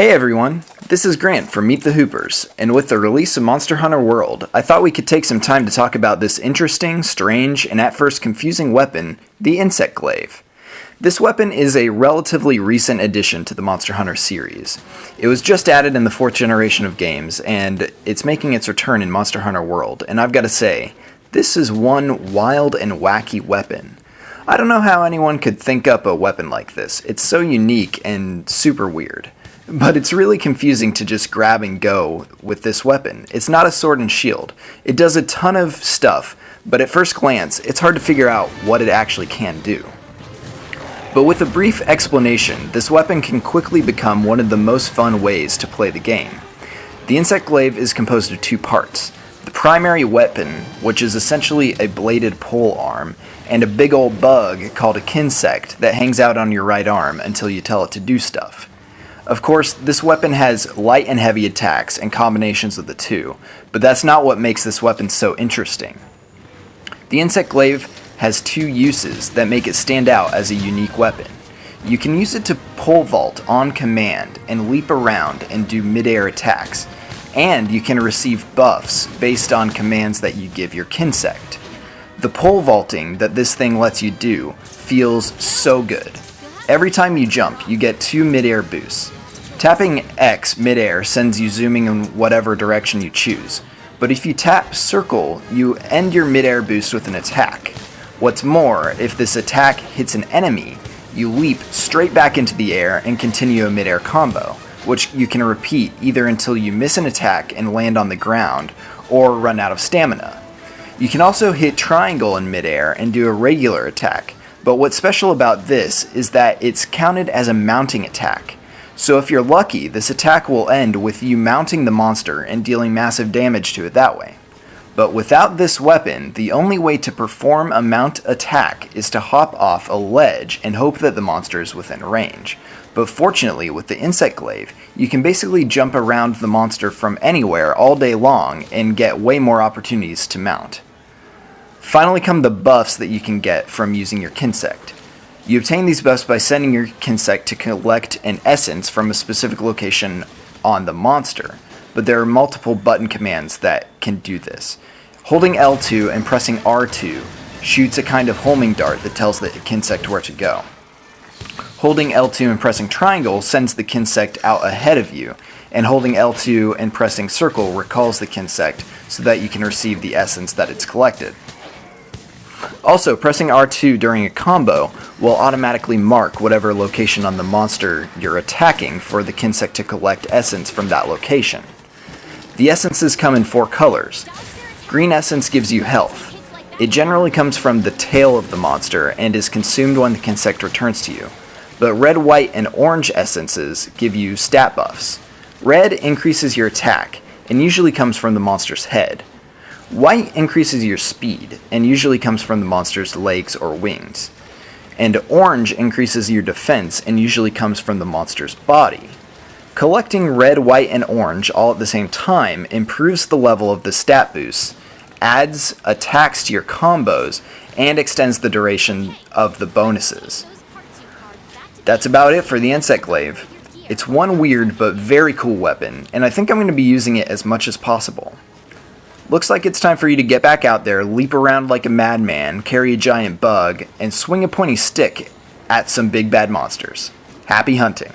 Hey everyone, this is Grant from Meet the Hoopers, and with the release of Monster Hunter World, I thought we could take some time to talk about this interesting, strange, and at first confusing weapon, the Insect Glaive. This weapon is a relatively recent addition to the Monster Hunter series. It was just added in the 4th generation of games, and it's making its return in Monster Hunter World, and I've got to say, this is one wild and wacky weapon. I don't know how anyone could think up a weapon like this. It's so unique and super weird. But it's really confusing to just grab and go with this weapon. It's not a sword and shield. It does a ton of stuff, but at first glance, it's hard to figure out what it actually can do. But with a brief explanation, this weapon can quickly become one of the most fun ways to play the game. The Insect Glaive is composed of two parts. The primary weapon, which is essentially a bladed pole arm, and a big old bug called a kinsect that hangs out on your right arm until you tell it to do stuff. Of course, this weapon has light and heavy attacks and combinations of the two, but that's not what makes this weapon so interesting. The Insect Glaive has two uses that make it stand out as a unique weapon. You can use it to pole vault on command and leap around and do mid-air attacks, and you can receive buffs based on commands that you give your kinsect. The pole vaulting that this thing lets you do feels so good. Every time you jump, you get 2 mid-air boosts. Tapping X mid-air sends you zooming in whatever direction you choose, but if you tap circle, you end your mid-air boost with an attack. What's more, if this attack hits an enemy, you leap straight back into the air and continue a mid-air combo, which you can repeat either until you miss an attack and land on the ground, or run out of stamina. You can also hit triangle in mid-air and do a regular attack, but what's special about this is that it's counted as a mounting attack. So if you're lucky, this attack will end with you mounting the monster and dealing massive damage to it that way. But without this weapon, the only way to perform a mount attack is to hop off a ledge and hope that the monster is within range. But fortunately, with the Insect Glaive, you can basically jump around the monster from anywhere all day long and get way more opportunities to mount. Finally come the buffs that you can get from using your kinsect. You obtain these buffs by sending your kinsect to collect an essence from a specific location on the monster, but there are multiple button commands that can do this. Holding L2 and pressing R2 shoots a kind of homing dart that tells the kinsect where to go. Holding L2 and pressing triangle sends the kinsect out ahead of you, and holding L2 and pressing circle recalls the kinsect so that you can receive the essence that it's collected. Also, pressing R2 during a combo will automatically mark whatever location on the monster you're attacking for the kinsect to collect essence from that location. The essences come in 4 colors. Green essence gives you health. It generally comes from the tail of the monster and is consumed when the kinsect returns to you. But red, white, and orange essences give you stat buffs. Red increases your attack and usually comes from the monster's head. White increases your speed, and usually comes from the monster's legs or wings. And orange increases your defense, and usually comes from the monster's body. Collecting red, white, and orange all at the same time improves the level of the stat boosts, adds attacks to your combos, and extends the duration of the bonuses. That's about it for the Insect Glaive. It's one weird but very cool weapon, and I think I'm going to be using it as much as possible. Looks like it's time for you to get back out there, leap around like a madman, carry a giant bug, and swing a pointy stick at some big bad monsters. Happy hunting!